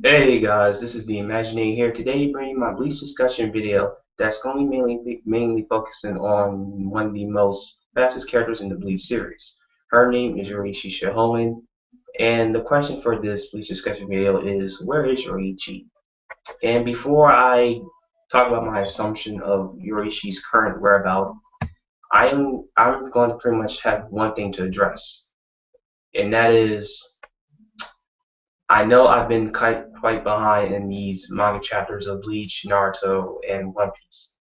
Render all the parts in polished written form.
Hey guys, this is the Imagineer here today, bringing my Bleach discussion video that's going to be mainly focusing on one of the most fastest characters in the Bleach series. Her name is Yoruichi, and the question for this Bleach discussion video is, where is Yoruichi? And before I talk about my assumption of Yoruichi's current whereabouts, I'm going to pretty much have one thing to address, and that is I know I've been quite behind in these manga chapters of Bleach, Naruto, and One Piece.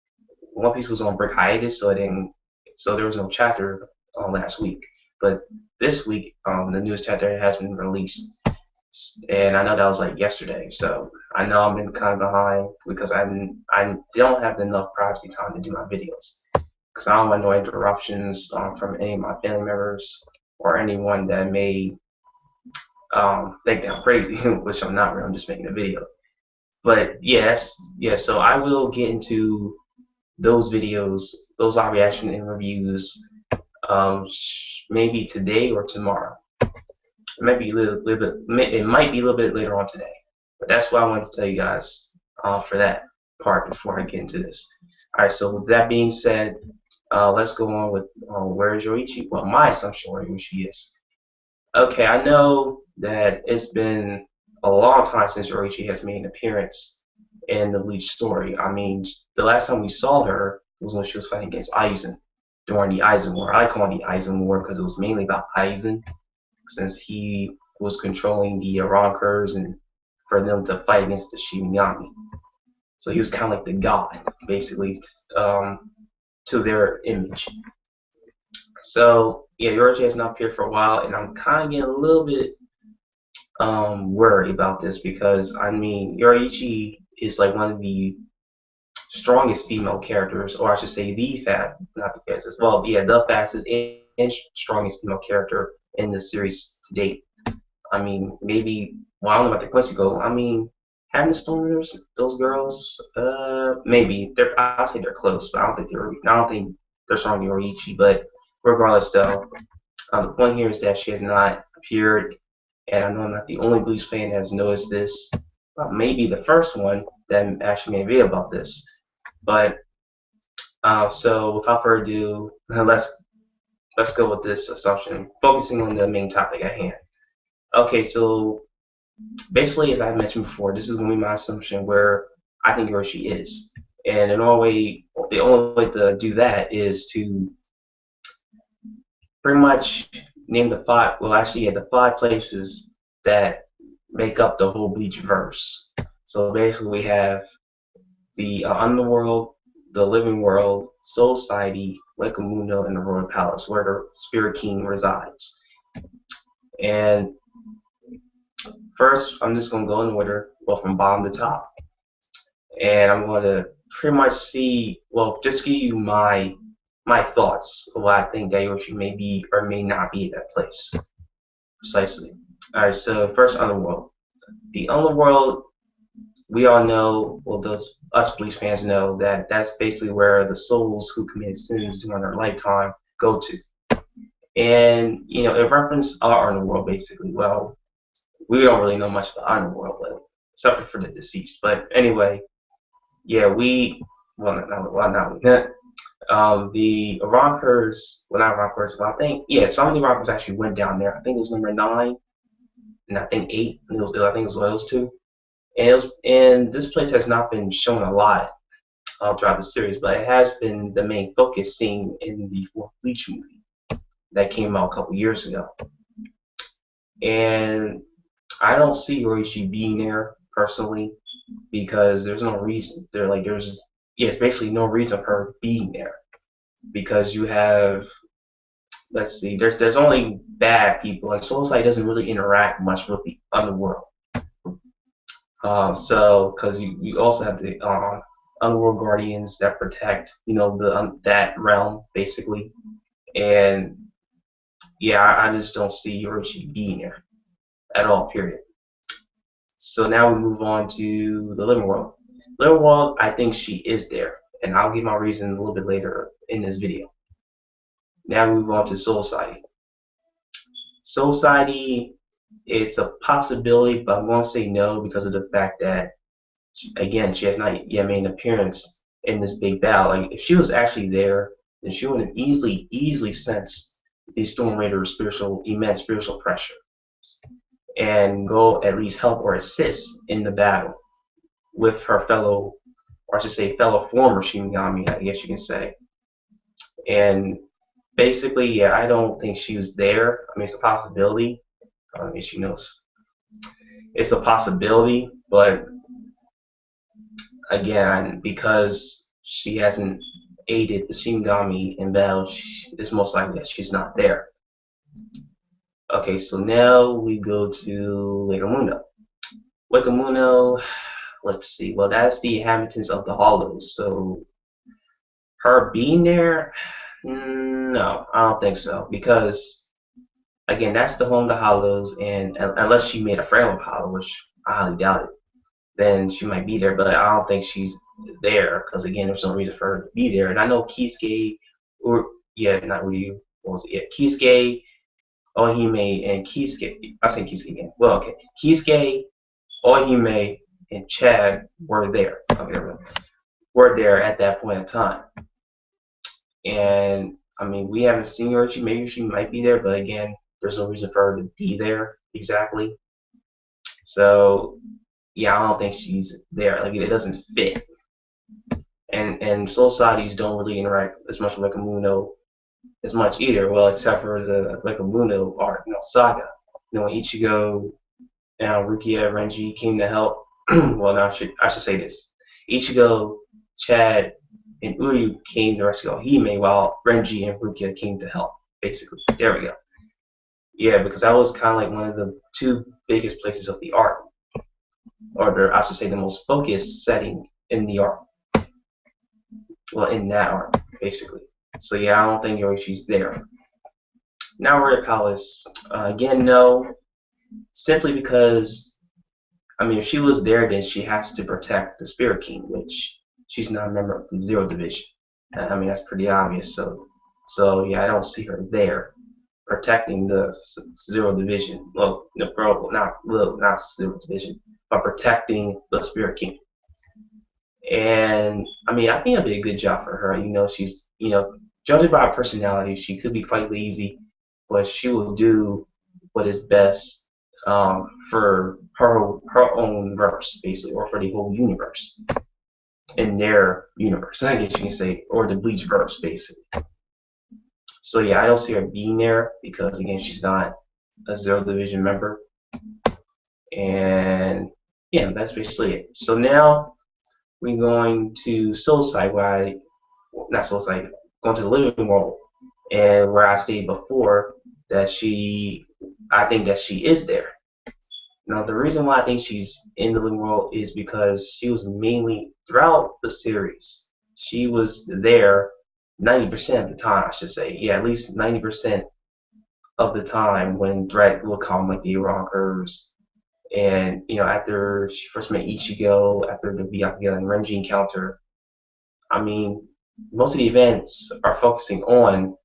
One Piece was on break hiatus, so there was no chapter last week. But this week, the newest chapter has been released, and I know that was like yesterday. So I know I've been kind of behind because I don't have enough privacy time to do my videos because I don't want no interruptions from any of my family members or anyone that may think that I'm crazy, which I'm not really. I'm just making a video. But yes, yeah. So I will get into those videos, those live reaction and reviews, maybe today or tomorrow. It might be a little bit. It might be a little bit later on today. But that's what I wanted to tell you guys for that part before I get into this. All right. So with that being said, let's go on with where is Yoichi? Well, my assumption where Yoichi is. Okay, I know that it's been a long time since Yoruichi has made an appearance in the Bleach story. I mean, the last time we saw her was when she was fighting against Aizen during the Aizen War. I call it the Aizen War because it was mainly about Aizen, since he was controlling the Ronkers and for them to fight against the Shinigami. So he was kind of like the god, basically, to their image. So yeah, Yoruichi has not appeared for a while, and I'm kind of getting a little bit worried about this because I mean Yoruichi is like one of the strongest female characters, or I should say not the fastest, well yeah, the fastest and strongest female character in the series to date. I mean maybe well I don't know about the Quincy Gold. I mean having the Stormers, those girls, maybe I'll say they're close, but I don't think they're stronger than Yoruichi. But regardless though, the point here is that she has not appeared, and I know I'm not the only Blues fan that has noticed this. Well, maybe the first one that actually made a video about this. But so without further ado, let's go with this assumption, focusing on the main topic at hand. Okay, so basically, as I mentioned before, this is going to be my assumption where I think Yoshi is, and the only way to do that is to pretty much name the five. Well, actually, yeah, the five places that make up the whole Bleach verse. So basically, we have the Underworld, the Living World, Soul Society, Lake Mundo, and the Royal Palace, where the Spirit King resides. And first, I'm just going to go in order, well, from bottom to top. And I'm going to pretty much just give you my thoughts of what I think that Yoshi may be or may not be at that place. Precisely. Alright, so first Underworld. The Underworld, we all know, well, those us Bleach fans know that that's basically where the souls who committed sins during their lifetime go to. And, you know, it references our Underworld basically. Well, we don't really know much about Underworld, but except for the deceased. But anyway, yeah, the Rockers, well, not Rockers, but I think, yeah, some of the Rockers actually went down there. I think it was number 9, and I think 8, and I think it was those two. And this place has not been shown a lot throughout the series, but it has been the main focus scene in the fourth Bleach movie that came out a couple years ago. And I don't see Yoichi being there personally because there's no reason. It's basically no reason for her being there because you have, let's see, there's only bad people, and Soul Society doesn't really interact much with the underworld. So because you also have the underworld guardians that protect, you know, that realm basically, and yeah, I just don't see Yoichi being there at all. Period. So now we move on to the living world. Living world, I think she is there, and I'll give my reason a little bit later in this video. Now we move on to Soul Society. Soul Society, It's a possibility, but I'm going to say no because of the fact that, again, she has not yet made an appearance in this big battle. Like, if she was actually there, then she would have easily sensed the Storm Raider's immense spiritual pressure and go at least help or assist in the battle with her fellow, or I should say, fellow former Shinigami, I guess you can say. And basically, yeah, I don't think she was there. I mean, it's a possibility. I mean, she knows. It's a possibility, but again, because she hasn't aided the Shinigami in battle, it's most likely that she's not there. Okay, so now we go to Legamuno. Legamuno, let's see. Well, that's the inhabitants of the Hollows. So her being there, no, I don't think so. Because again, that's the home of the Hollows, and unless she made a friend with Hollow, which I highly doubt it, then she might be there. But I don't think she's there because again, there's no reason for her to be there. And I know Kisuke, or yeah, not Ryu, what was it? Yeah, Kisuke, Ohime, and Kisuke. I say Kisuke again. Well, okay, Kisuke, Ohime, and Chad were there. Okay, were there at that point in time. And I mean, we haven't seen her. Maybe she might be there, but again, there's no reason for her to be there exactly. So yeah, I don't think she's there. Like, it doesn't fit. And soul societies don't really interact as much with Wakamuno as much either. Well, except for the Wakamuno art, saga. When Ichigo and Rukia Renji came to help. Well, no, I should say this. Ichigo, Chad, and Uryu came to rescue Ohime, while Renji and Rukia came to help. Basically, there we go. Yeah, because that was kind of like one of the two biggest places of the art, or I should say the most focused setting in the art. Well, in that art, basically. So yeah, I don't think Yoruichi's there. Now we're at Palace. Again, no. Simply because, I mean, if she was there, then she has to protect the Spirit King, which she's not a member of the Zero Division. I mean, that's pretty obvious. So yeah, I don't see her there protecting the Zero Division. Well, not Zero Division, but protecting the Spirit King. And I mean, I think it'd be a good job for her. She's, judging by her personality, she could be quite lazy, but she will do what is best for her own verse, basically, or for the whole universe, in their universe, I guess you can say, or the Bleach verse, basically. So yeah, I don't see her being there because again, she's not a Zero Division member, and yeah, that's basically it. So now we're going to Soul Side, not Soul Side, going to the living world, and where I stated before that I think that she is there. Now, the reason why I think she's in the living world is because she was mainly, throughout the series, she was there 90% of the time, I should say. Yeah, at least 90% of the time when threat will come, like the Rockers. And, after she first met Ichigo, after the Byakuya and Renji encounter, I mean, most of the events are focusing on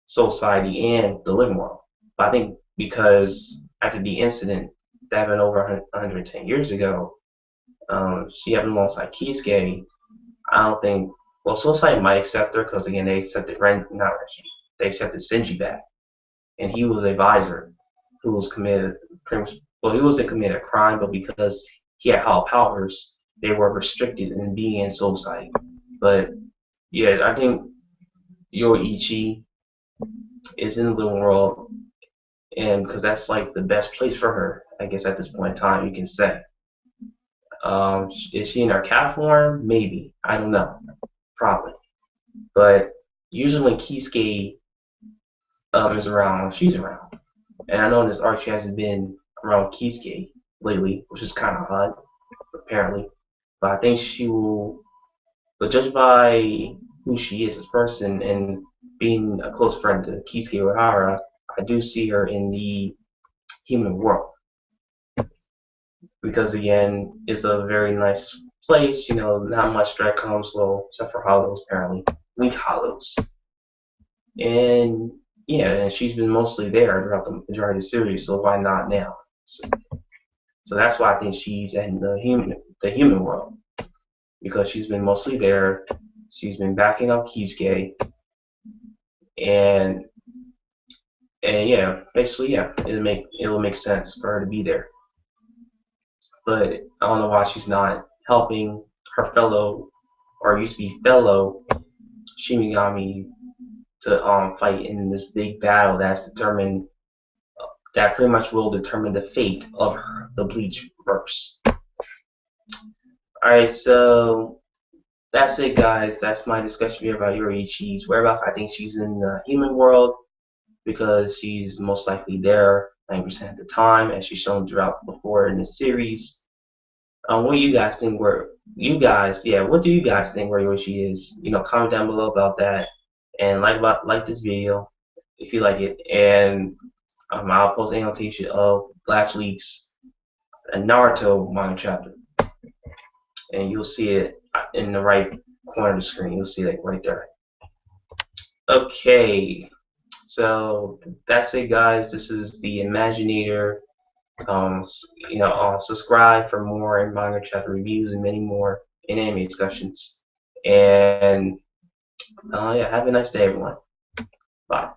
Soul Society and the living world. But I think because after the incident that happened over 110 years ago, she happened alongside Kisuke. I don't think, well, Soul Society might accept her because again, they accepted they accepted Shinji back, and he was a visor who was committed, he wasn't committed a crime, but because he had high powers, they were restricted in being in Soul Society. But yeah, I think Yoruichi is in the living world, and because that's like the best place for her, I guess at this point in time, you can say. Is she in her cat form? Maybe. I don't know. Probably. But usually when Kisuke is around, she's around. And I know in this arc she hasn't been around Kisuke lately, which is kind of odd, apparently. But I think she will. But judged by who she is as a person and being a close friend to Kisuke Uehara, I do see her in the human world. Because again, it's a very nice place, not much threat comes, well, except for Hollows apparently. Weak Hollows. And yeah, and she's been mostly there throughout the majority of the series, so why not now? So, so that's why I think she's in the human world, because she's been mostly there. She's been backing up Kisuke, and yeah, basically yeah, it'll make sense for her to be there. But I don't know why she's not helping her fellow, or used to be fellow, Shinigami to fight in this big battle that pretty much will determine the fate of the Bleach verse. Alright, so that's it, guys. That's my discussion here about Yoruichi's whereabouts. I think she's in the human world because she's most likely there 90% of the time, as she's shown throughout before in the series. What do you guys think? What do you guys think where Yoshi is? Comment down below about that, and like this video if you like it, and I'll post an annotation of last week's Naruto manga chapter, and you'll see it in the right corner of the screen. You'll see it right there. Okay, so that's it, guys. This is the Imaginator. Subscribe for more manga chapter reviews and many more in anime discussions. And yeah, have a nice day, everyone. Bye.